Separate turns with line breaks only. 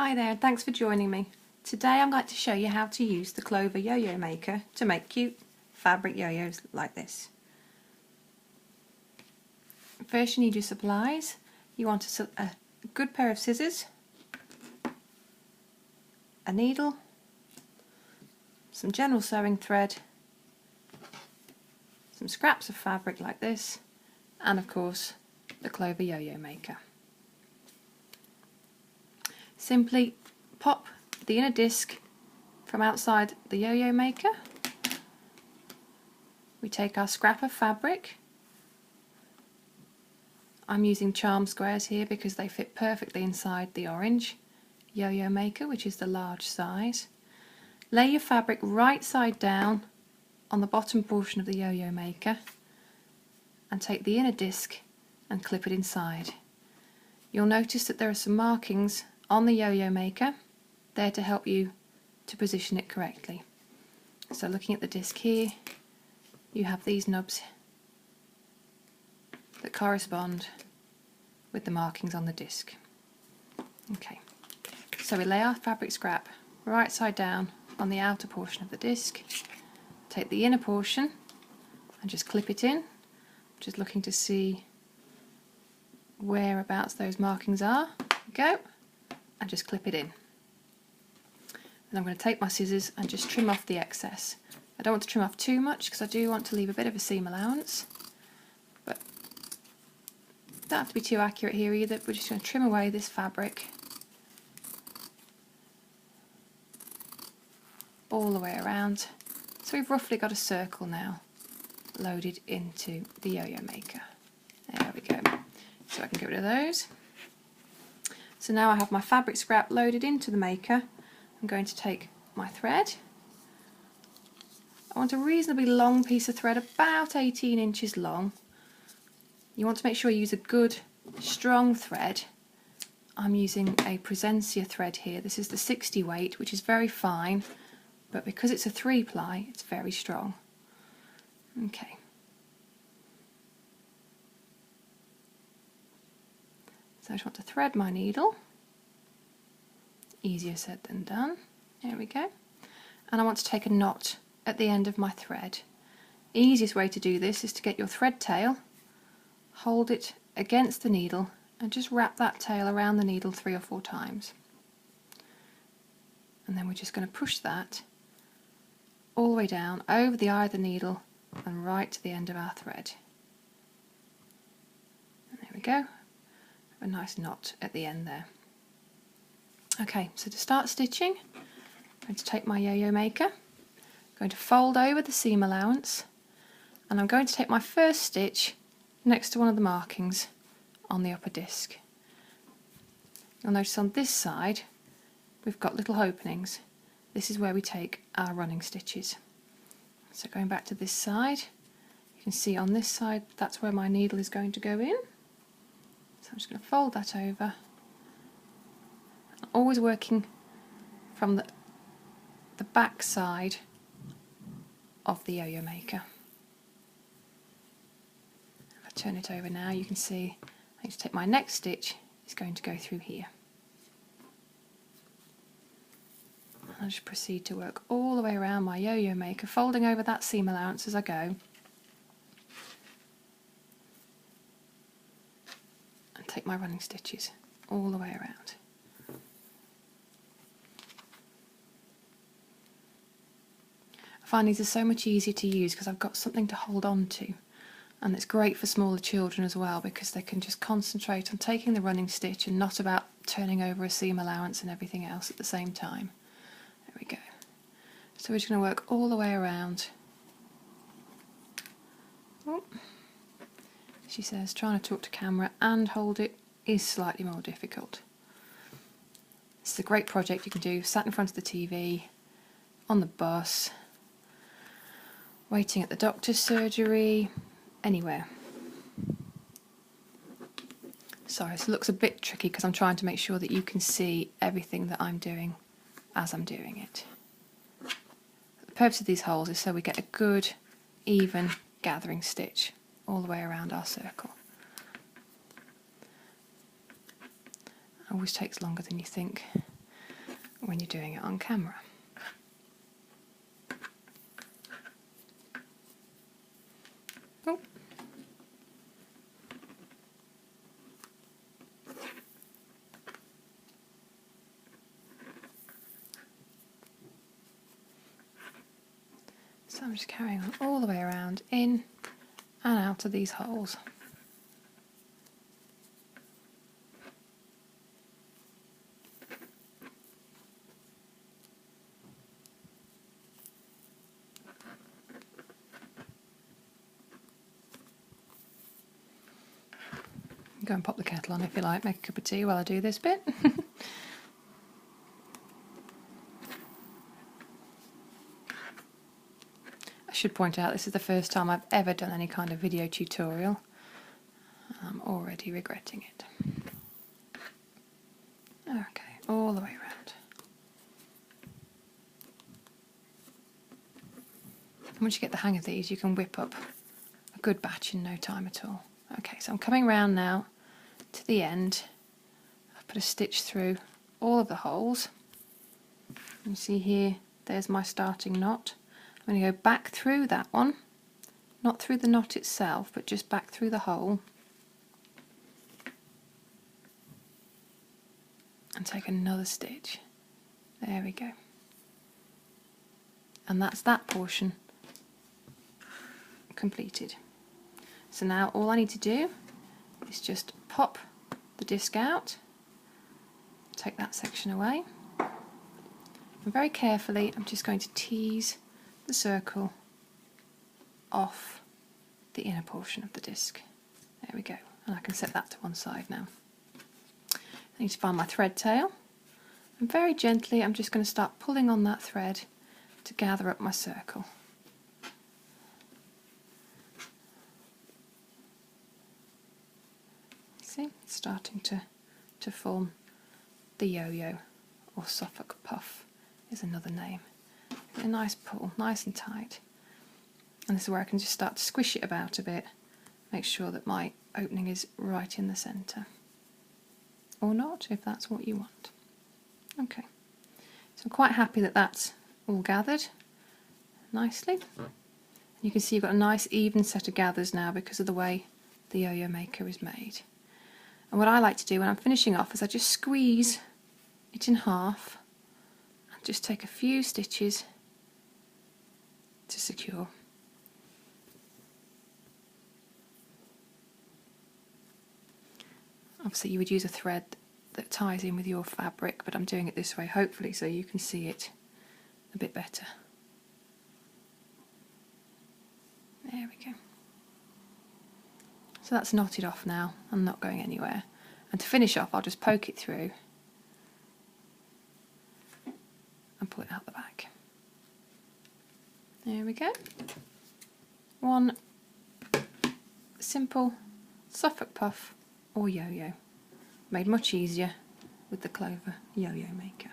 Hi there, thanks for joining me. Today I'm going to show you how to use the Clover Yo Yo Maker to make cute fabric yo-yos like this. First you need your supplies. You want a good pair of scissors, a needle, some general sewing thread, some scraps of fabric like this, and of course the Clover Yo Yo Maker. Simply pop the inner disc from outside the yo-yo maker. We take our scrap of fabric. I'm using charm squares here because they fit perfectly inside the orange yo-yo maker, which is the large size. Lay your fabric right side down on the bottom portion of the yo-yo maker and take the inner disc and clip it inside. You'll notice that there are some markings on the yo-yo maker there to help you to position it correctly. So looking at the disc here, you have these nubs that correspond with the markings on the disc. Okay, so we lay our fabric scrap right side down on the outer portion of the disc, take the inner portion and just clip it in, just looking to see whereabouts those markings are. Go, and just clip it in. And I'm going to take my scissors and just trim off the excess. I don't want to trim off too much because I do want to leave a bit of a seam allowance, but don't have to be too accurate here either. We're just going to trim away this fabric all the way around. So we've roughly got a circle now loaded into the yo-yo maker. There we go. So I can get rid of those. So now I have my fabric scrap loaded into the maker. I'm going to take my thread. I want a reasonably long piece of thread, about 18 inches long. You want to make sure you use a good, strong thread. I'm using a Presencia thread here. This is the 60 weight, which is very fine, but because it's a 3-ply, it's very strong. Okay. So I just want to thread my needle. Easier said than done. There we go. And I want to take a knot at the end of my thread. Easiest way to do this is to get your thread tail, hold it against the needle and just wrap that tail around the needle 3 or 4 times. And then we're just going to push that all the way down over the eye of the needle and right to the end of our thread. And there we go. A nice knot at the end there. Okay, so to start stitching, I'm going to take my yo-yo maker, I'm going to fold over the seam allowance, and I'm going to take my first stitch next to one of the markings on the upper disc. You'll notice on this side we've got little openings. This is where we take our running stitches. So going back to this side, you can see on this side that's where my needle is going to go in. So I'm just going to fold that over. Always working from the back side of the yo-yo maker. If I turn it over now, you can see I need to take my next stitch, it's going to go through here. And I'll just proceed to work all the way around my yo-yo maker, folding over that seam allowance as I go. Take my running stitches all the way around. I find these are so much easier to use because I've got something to hold on to, and it's great for smaller children as well because they can just concentrate on taking the running stitch and not about turning over a seam allowance and everything else at the same time. There we go. So we're just going to work all the way around. Oh. She says trying to talk to camera and hold it is slightly more difficult. This is a great project you can do sat in front of the TV, on the bus, waiting at the doctor's surgery, anywhere. Sorry, this looks a bit tricky because I'm trying to make sure that you can see everything that I'm doing as I'm doing it. The purpose of these holes is so we get a good, even gathering stitch all the way around our circle. It always takes longer than you think. when you're doing it on camera. Oh. So I'm just carrying on all the way around, in and out of these holes. Go and pop the kettle on if you like, make a cup of tea while I do this bit. I should point out this is the first time I've ever done any kind of video tutorial. I'm already regretting it. Okay, all the way around. Once you get the hang of these, you can whip up a good batch in no time at all. Okay, so I'm coming round now to the end. I've put a stitch through all of the holes. You see here, there's my starting knot. I'm going to go back through that one, not through the knot itself, but just back through the hole. And take another stitch. There we go. And that's that portion completed. So now all I need to do is just pop the disc out, take that section away, and very carefully I'm just going to tease the circle off the inner portion of the disc. There we go, and I can set that to one side now. I need to find my thread tail, and very gently I'm just going to start pulling on that thread to gather up my circle. See, it's starting to form the yo-yo, or Suffolk puff is another name. Get a nice pull, nice and tight. And this is where I can just start to squish it about a bit, make sure that my opening is right in the centre. Or not, if that's what you want. Okay, so I'm quite happy that that's all gathered nicely. You can see you've got a nice even set of gathers now because of the way the yo-yo maker is made. And what I like to do when I'm finishing off is I just squeeze it in half and just take a few stitches to secure. Obviously you would use a thread that ties in with your fabric, but I'm doing it this way hopefully so you can see it a bit better. There we go. So that's knotted off now, I'm not going anywhere. And to finish off I'll just poke it through and pull it out the back. There we go. One simple Suffolk puff or yo-yo, made much easier with the Clover Yo Yo Maker.